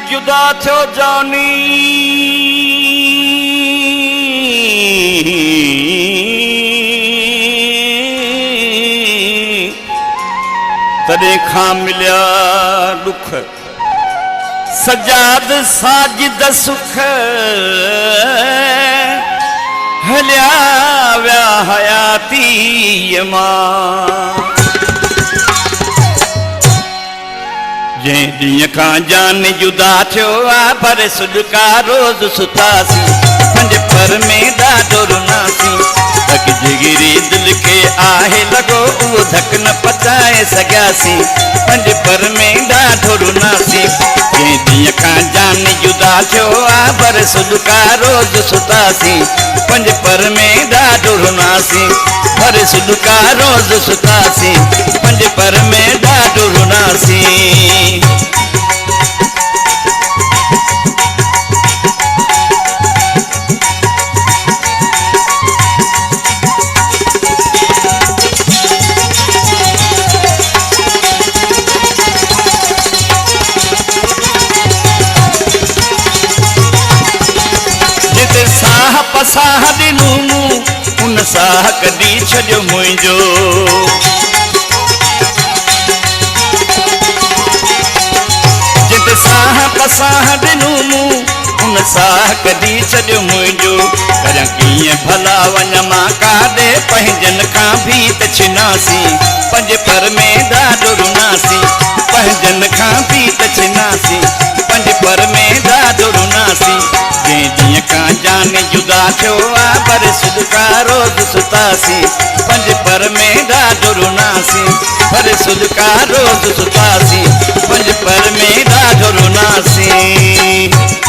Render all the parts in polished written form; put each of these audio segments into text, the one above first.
जुदा थियो जानी तॾहिं खां मिलिया दुख सजाद साजिद सुख हलिया विया हयाती मां जंहिं ॾींहं खां जानी जुदा थियो आहे पर सुॾका रोज़ सुतासीं पंज पर में ॾाढो रुनासीं धक जिगरी दिलि खे आहे लॻो उहो धक न पचाए सघियासीं पंज पर में ॾाढो रुनासीं जंहिं ॾींहं खां जानी जुदा थियो आहे पर सुॾका रोज़ सुतासीं पंज पर में ॾाढो रुनासीं पर सुॾका रोज़ सुतासीं पंज पर में ॾाढो रुनासीं साह ॾिनूं मूं उन साह कढी छॾियो मुंहिंजो जिते साह पसाह ॾिनूं मूं उन साह कढी छॾियो मुंहिंजो करियां कीअं भला वञा मां काॾे पंहिंजनि खां भी त छिनासीं पंज पर में ॾाढो रुनासीं पंहिंजनि खां भी त छिनासीं पंज पर में ॾाढो रुनासीं जंहिं ॾींहं खां जानी जुदा थियो आहे पर सुॾका रोज़ सुतासीं पंज पर में ॾाढो रुनासीं पर सुॾका रोज़ सुतासीं पंज पर में ॾाढो रुनासीं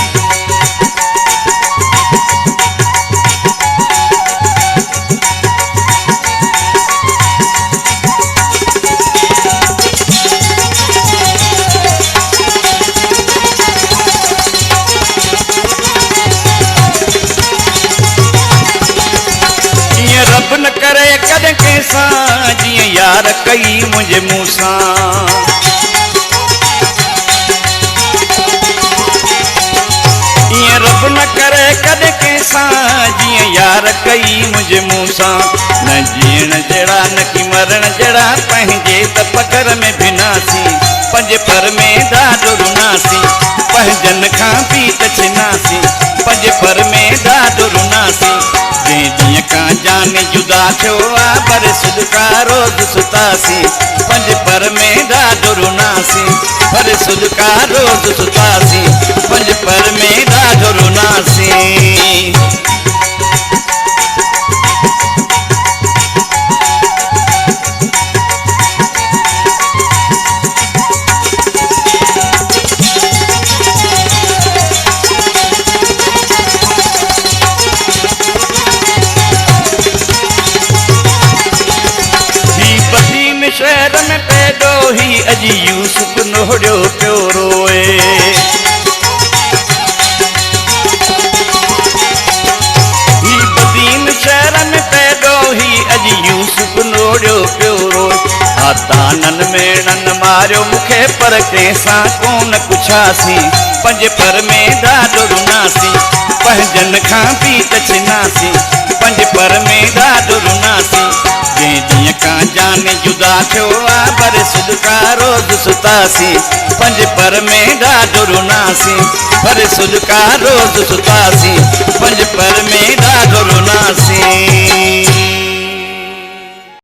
न करे कॾहिं कंहिंसां जीअं यार कई मुंहिंजे मुंहुं सां ईअं रब न करे कॾहिं कंहिंसां जीअं यार कई मुंहिंजे मुंहुं सां न जीअण जहिड़ा न की मरण जहिड़ा पंहिंजे त पगर में भिनासीं पंज पर में ॾाढो रुनासीं पंहिंजनि खां भी त छिनासीं पंज पर में ॾाढो रुनासीं जंहिं ॾींहं खां जानी जुदा थियो आहे पर सुॾका रोज़ सुतासीं पंज पर में ॾाढो रुनासीं पर सुॾका रोज़ सुतासीं पंज पर में ॾाढो रुनासीं शहर में पैदो ही अजी यूसुफ नोड़ियो पियो रोए ही बदीन शहर में पैदो ही अजी यूसुफ नोड़ियो पियो रोए आतानन मेणन मारियो मूंखे पर कंहिंसां कोन पुछासीं पंज पर में ॾाढो रुनासीं पंहिंजनि खां भी त छिनासीं पंज पर में ॾाढो रुनासीं जंहिं ॾींहं खां जानी जुदा थियो आहे पर सुॾका रोज़ सुतासीं पंज पर में ॾाढो रुनासीं पर सुॾका रोज़ सुतासीं पंज पर में ॾाढो रुनासीं